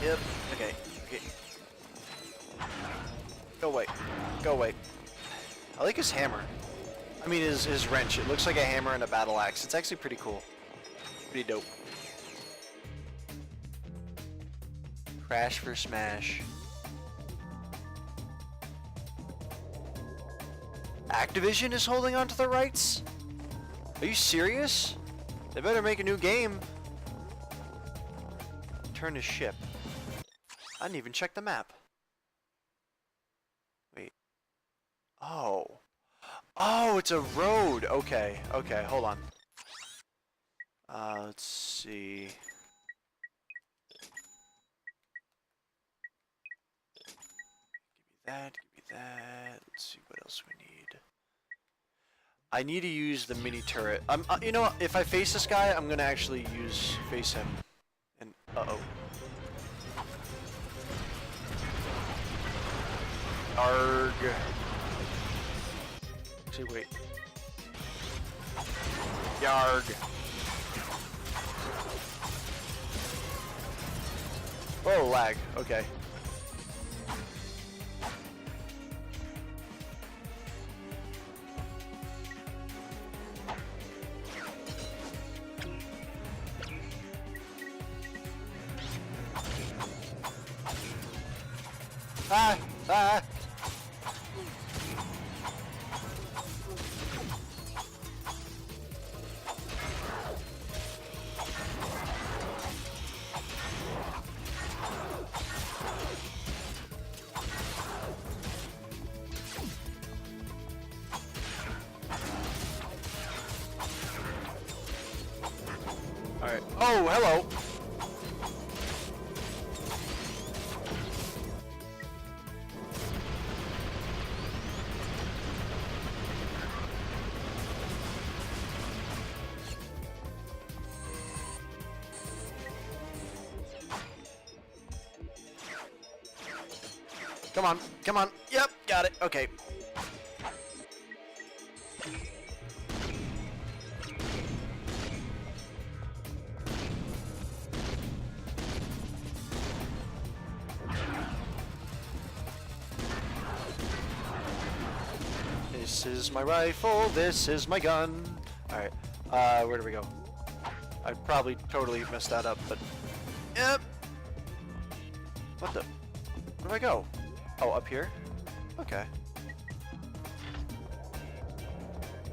Yep. Okay. Okay. Go away. Go away. I like his hammer. I mean his wrench. It looks like a hammer and a battle axe. It's actually pretty cool. Pretty dope. Crash for smash. Activision is holding on to the rights? Are you serious? They better make a new game. Turn to ship. I didn't even check the map. Wait. Oh. Oh, it's a road. Okay. Okay, hold on. Let's see. Give me that. Let's see what else we need. I need to use the mini turret. You know what? If I face this guy, I'm gonna actually face him. And uh-oh. Arg. Actually, wait. Yarg. Oh, lag. Okay. Ah! Ah! Alright. Oh, hello! Come on, come on. Yep, got it. Okay. This is my rifle, this is my gun. Alright, where do we go? I probably totally messed that up, but... Yep! What the... Where do I go? Oh, up here? Okay.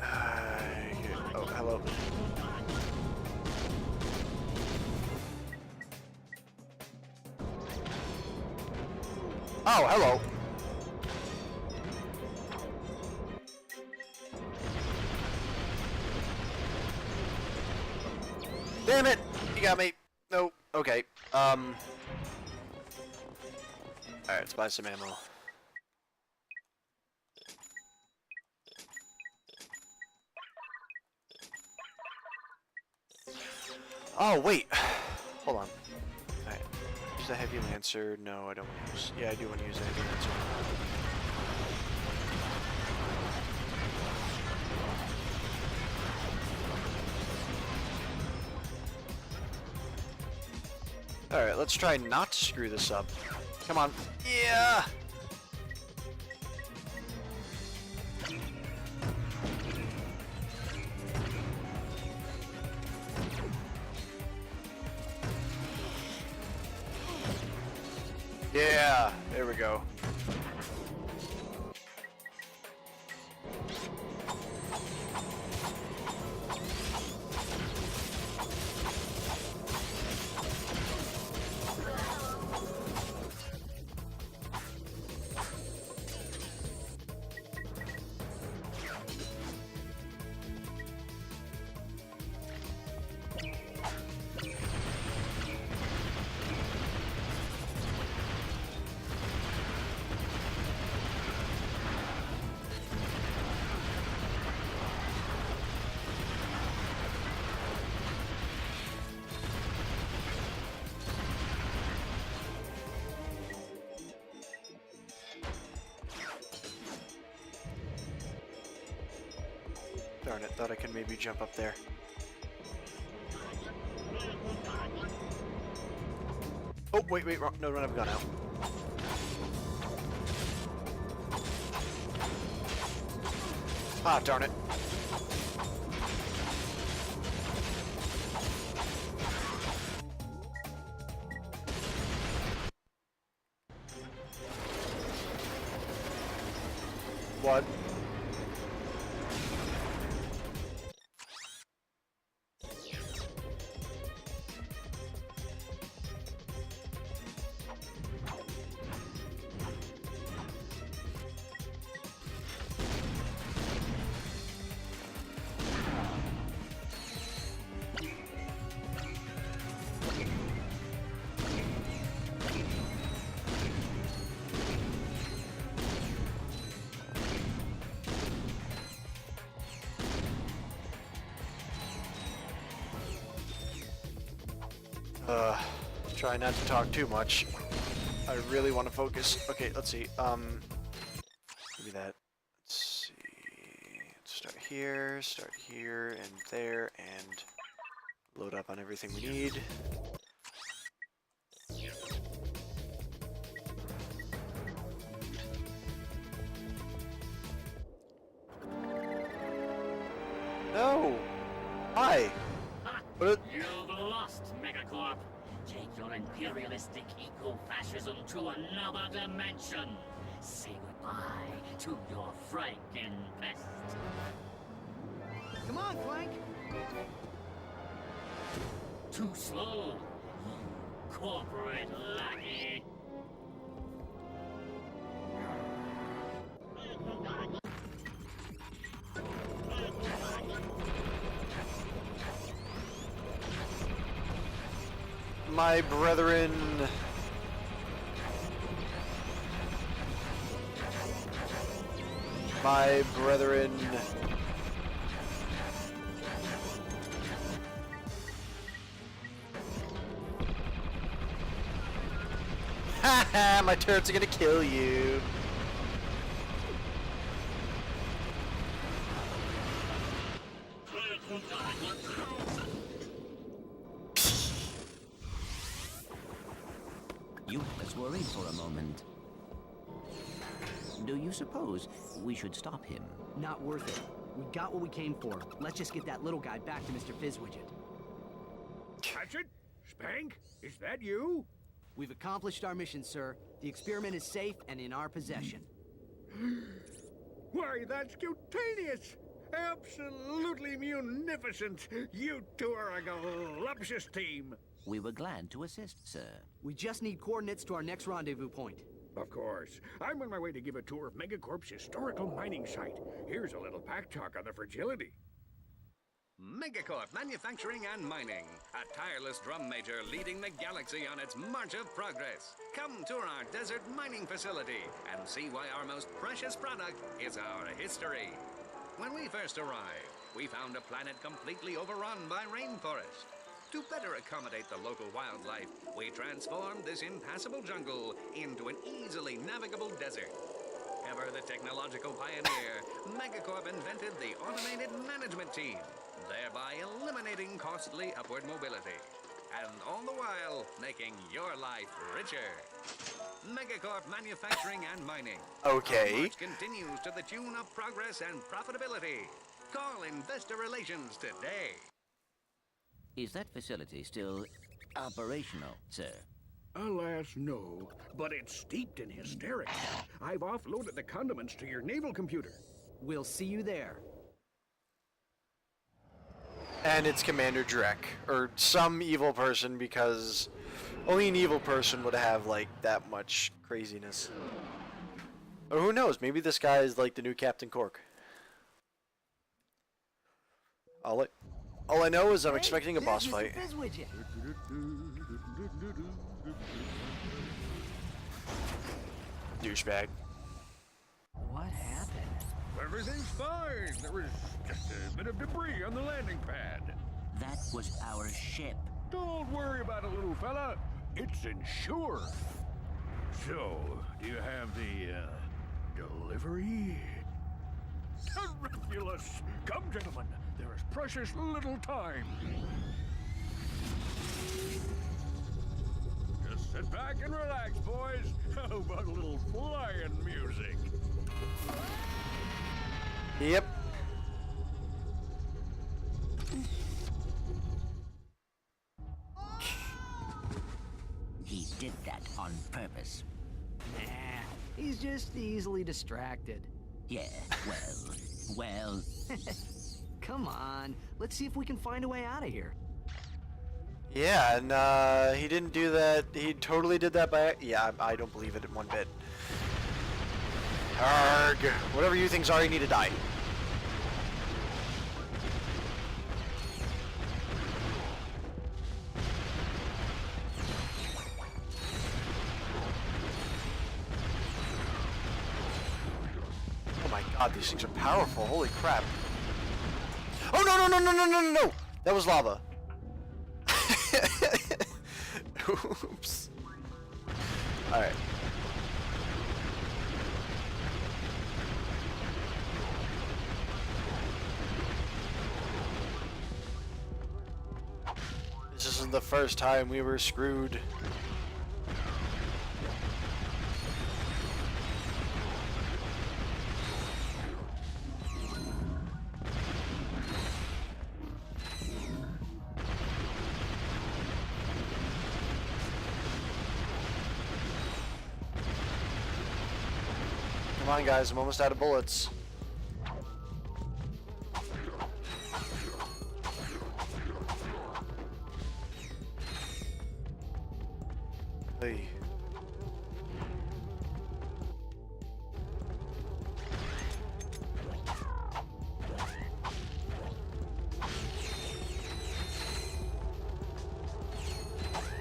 Oh, hello. Oh, hello! Damn it! You got me! No. Okay. Alright, let's buy some ammo. Oh, wait! Hold on. Alright. Use the heavy lancer. No, I don't want to use... Yeah, I do want to use the heavy lancer. Alright, let's try not to screw this up. Come on. Yeah! Yeah! There we go. Darn it, thought I could maybe jump up there. Oh, wait, wrong. No, don't have a gun out. Ah, darn it. What? Try not to talk too much. I really want to focus. Okay, let's see. Maybe that. Let's see. Start here, and there, and load up on everything we need. No! Hi! What? You've lost, Megacorp. Take your imperialistic eco-fascism to another dimension. Say goodbye to your Franken-pest. Come on, Clank! Too slow, you corporate lackey. My brethren. My brethren. Haha, my turrets are gonna kill you. You had us worried for a moment. Do you suppose we should stop him? Not worth it. We got what we came for. Let's just get that little guy back to Mr. Fizzwidget. Ratchet? Spank? Is that you? We've accomplished our mission, sir. The experiment is safe and in our possession. Why, that's cutaneous! Absolutely munificent! You two are a galuptious team! We were glad to assist, sir. We just need coordinates to our next rendezvous point. Of course. I'm on my way to give a tour of Megacorp's historical mining site. Here's a little pack talk on the fragility. Megacorp Manufacturing and Mining, a tireless drum major leading the galaxy on its march of progress. Come tour our desert mining facility and see why our most precious product is our history. When we first arrived, we found a planet completely overrun by rainforest. To better accommodate the local wildlife, we transformed this impassable jungle into an easily navigable desert. Ever the technological pioneer, Megacorp invented the automated management team, thereby eliminating costly upward mobility. And all the while, making your life richer. Megacorp Manufacturing and Mining. Okay. Our march continues to the tune of progress and profitability. Call Investor Relations today. Is that facility still operational, sir? Alas, no. But it's steeped in hysterics. I've offloaded the condiments to your naval computer. We'll see you there. And it's Commander Drek, or some evil person, because only an evil person would have, like, that much craziness. Or who knows, maybe this guy is like the new Captain Cork. All I know is I'm expecting a boss fight. Douchebag. What happened? Everything's fine. There was just a bit of debris on the landing pad. That was our ship. Don't worry about it, little fella. It's insured. So, do you have the delivery? Terrificulous! Come, gentlemen. There is precious little time. Just sit back and relax, boys. How about a little flying music? Yep. He did that on purpose. Nah, he's just easily distracted. Yeah, well, Come on, let's see if we can find a way out of here. Yeah, and he didn't do that. He totally did that by. Yeah, I don't believe it in one bit. Arg! Whatever you think's are, you need to die. Oh my god, these things are powerful. Holy crap. Oh no no no no no no no no! That was lava. Oops. Alright. This isn't the first time we were screwed. Come on guys, I'm almost out of bullets. Hey.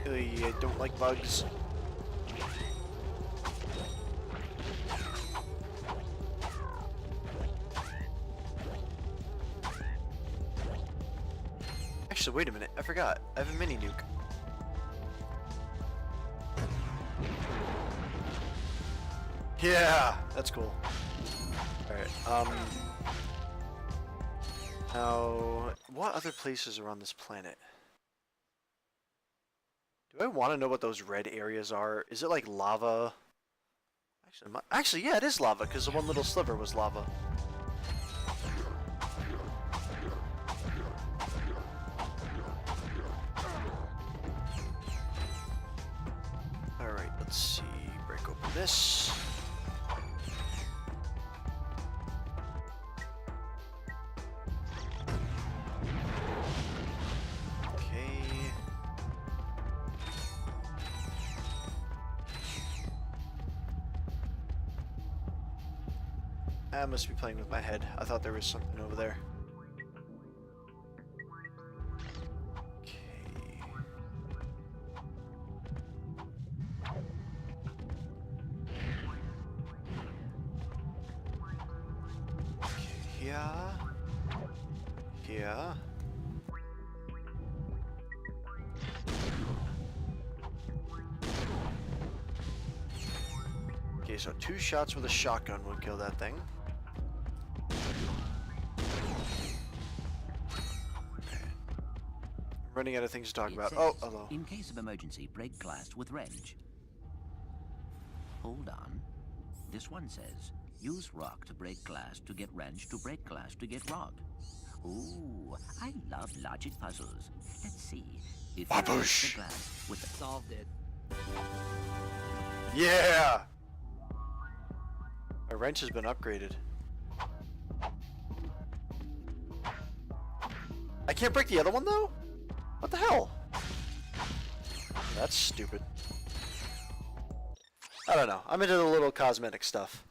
Hey, I don't like bugs. Actually, wait a minute. I forgot. I have a mini nuke. Yeah, that's cool. Alright, now, what other places are on this planet? Do I want to know what those red areas are? Is it like lava? Actually, yeah, it is lava, because the one little sliver was lava. Alright, let's see. Break open this. I must be playing with my head. I thought there was something over there. Okay. Here. Here. Okay, so 2 shots with a shotgun would kill that thing. Running out of things to talk about. Oh, hello. In case of emergency, break glass with wrench. Hold on. This one says, use rock to break glass to get wrench to break glass to get rock. Ooh, I love logic puzzles. Let's see. If you break the glass with the... Solved it. Yeah! My wrench has been upgraded. I can't break the other one though? What the hell? That's stupid. I don't know. I'm into the little cosmetic stuff.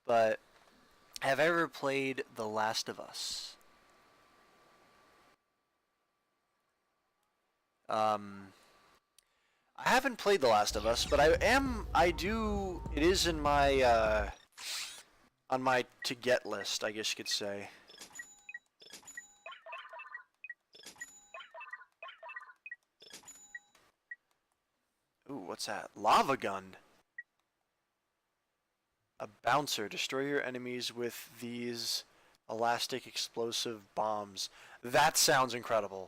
But have I ever played The Last of Us? I haven't played The Last of Us, but it is in my, on my to-get list, I guess you could say. Ooh, what's that? Lava gun. A bouncer. Destroy your enemies with these elastic explosive bombs. That sounds incredible.